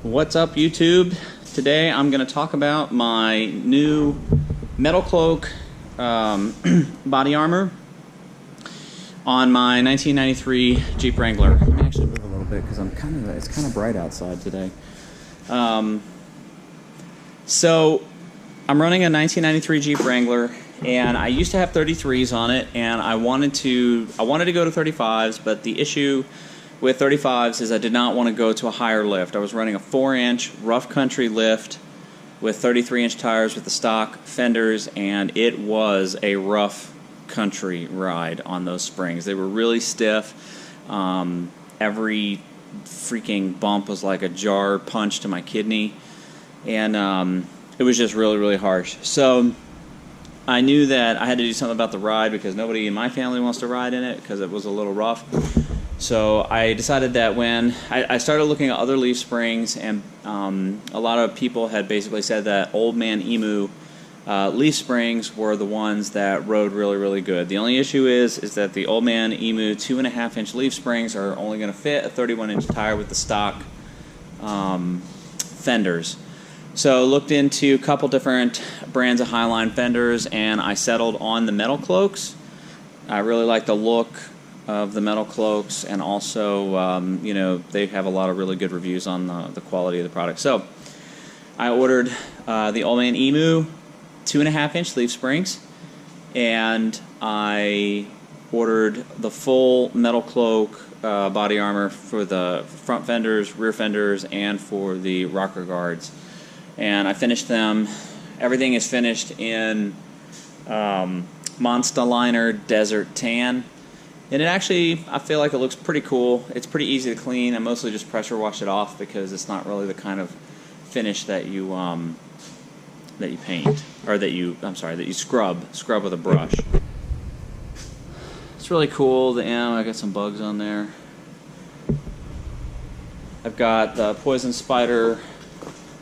What's up, YouTube? Today I'm going to talk about my new Metalcloak body armor on my 1993 Jeep Wrangler. Let me actually move a little bit because it's kind of bright outside today. So I'm running a 1993 Jeep Wrangler, and I used to have 33s on it, and I wanted to go to 35s, but the issue with 35s is I did not want to go to a higher lift. I was running a 4-inch rough country lift with 33-inch tires with the stock fenders, and it was a rough country ride on those springs. They were really stiff. Every freaking bump was like a jar punch to my kidney, and it was just really, really harsh. So I knew that I had to do something about the ride because nobody in my family wants to ride in it because it was a little rough. So I decided that when I started looking at other leaf springs, and a lot of people had basically said that Old Man Emu leaf springs were the ones that rode really, really good. The only issue is that the Old Man Emu 2.5-inch leaf springs are only going to fit a 31-inch tire with the stock fenders. So looked into a couple different brands of Highline fenders, and I settled on the Metalcloaks. I really like the look of the Metalcloaks, and also you know, they have a lot of really good reviews on the quality of the product. So I ordered the Old Man Emu 2.5-inch leaf springs, and I ordered the full Metalcloak body armor for the front fenders, rear fenders, and for the rocker guards. And I finished them. Everything is finished in Monster Liner Desert Tan. And it actually, I feel like it looks pretty cool. It's pretty easy to clean. I mostly just pressure wash it off because it's not really the kind of finish that you paint, or that you scrub with a brush. It's really cool. The M, I got some bugs on there. I've got the poison spider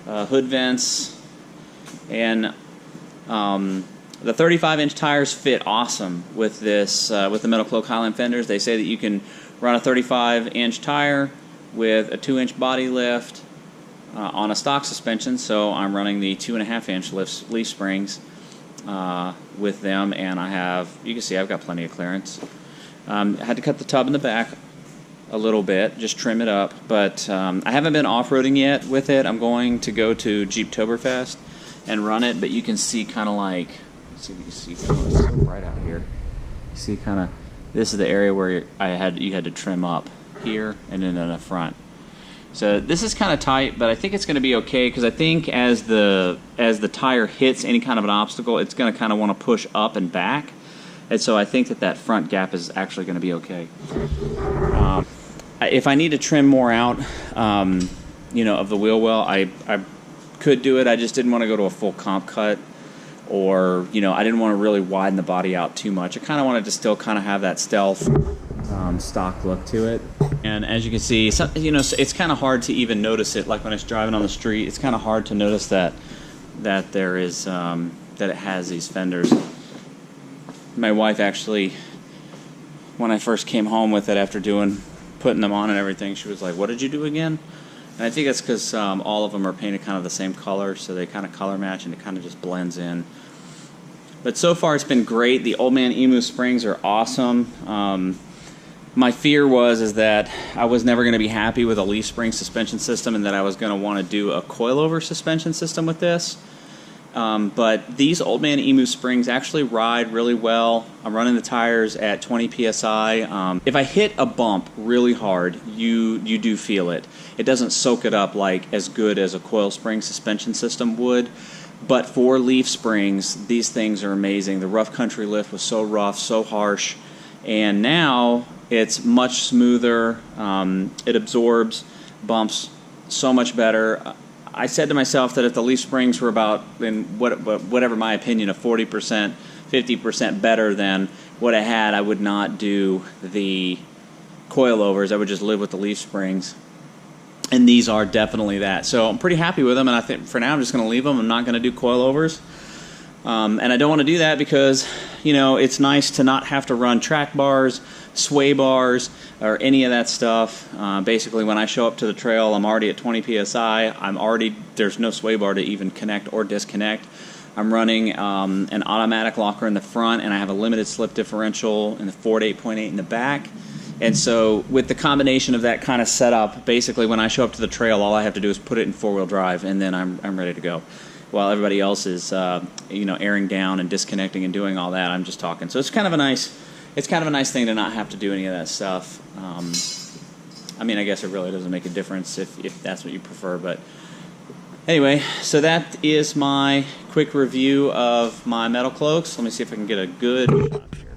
hood vents, and the 35-inch tires fit awesome with this with the Metalcloak Highline fenders. They say that you can run a 35-inch tire with a 2-inch body lift on a stock suspension. So I'm running the 2.5-inch leaf springs with them, and you can see I've got plenty of clearance. I had to cut the tub in the back a little bit, just trim it up, but I haven't been off-roading yet with it. I'm going to go to Jeeptoberfest and run it, but you can see kind of like, let's see if you can see, oh, it's so bright out here. You see kind of, this is the area where you had to trim up here and then in the front. So this is kind of tight, but I think it's going to be okay, because I think as the tire hits any kind of an obstacle, it's going to kind of want to push up and back, and so I think that front gap is actually going to be okay. If I need to trim more out, you know, of the wheel well, I could do it. I just didn't want to go to a full comp cut, or, you know, I didn't want to really widen the body out too much. I kind of wanted to still kind of have that stealth stock look to it. And as you can see, you know, it's kind of hard to even notice it. Like when it's driving on the street, it's kind of hard to notice that there is that it has these fenders. My wife actually, when I first came home with it after putting them on and everything, she was like, "What did you do again?" And I think that's because all of them are painted kind of the same color, so they kind of color match and it kind of just blends in. But so far it's been great. The Old Man Emu springs are awesome. My fear is that I was never going to be happy with a leaf spring suspension system, and that I was going to want to do a coilover suspension system with this. But these Old Man Emu springs actually ride really well. I'm running the tires at 20 psi. If I hit a bump really hard, you do feel it. It doesn't soak it up like as good as a coil spring suspension system would. But for leaf springs, these things are amazing. The rough country lift was so rough, so harsh, and now it's much smoother. It absorbs bumps so much better. I said to myself that if the leaf springs were about, in whatever my opinion, of 40%, 50% better than what I had, I would not do the coilovers. I would just live with the leaf springs. And these are definitely that. So I'm pretty happy with them, and I think for now I'm just going to leave them. I'm not going to do coilovers. And I don't want to do that because, you know, it's nice to not have to run track bars, sway bars or any of that stuff. Basically, when I show up to the trail, I'm already at 20 psi. There's no sway bar to even connect or disconnect. I'm running an automatic locker in the front, and I have a limited slip differential in the 4 to 8.8 in the back. And so with the combination of that kind of setup, basically when I show up to the trail, all I have to do is put it in 4-wheel drive, and then I'm ready to go. While everybody else is airing down and disconnecting and doing all that, I'm just talking. So it's kind of a nice thing to not have to do any of that stuff. I mean, I guess it really doesn't make a difference if that's what you prefer, but anyway, so that is my quick review of my metal cloaks. Let me see if I can get a good shot here.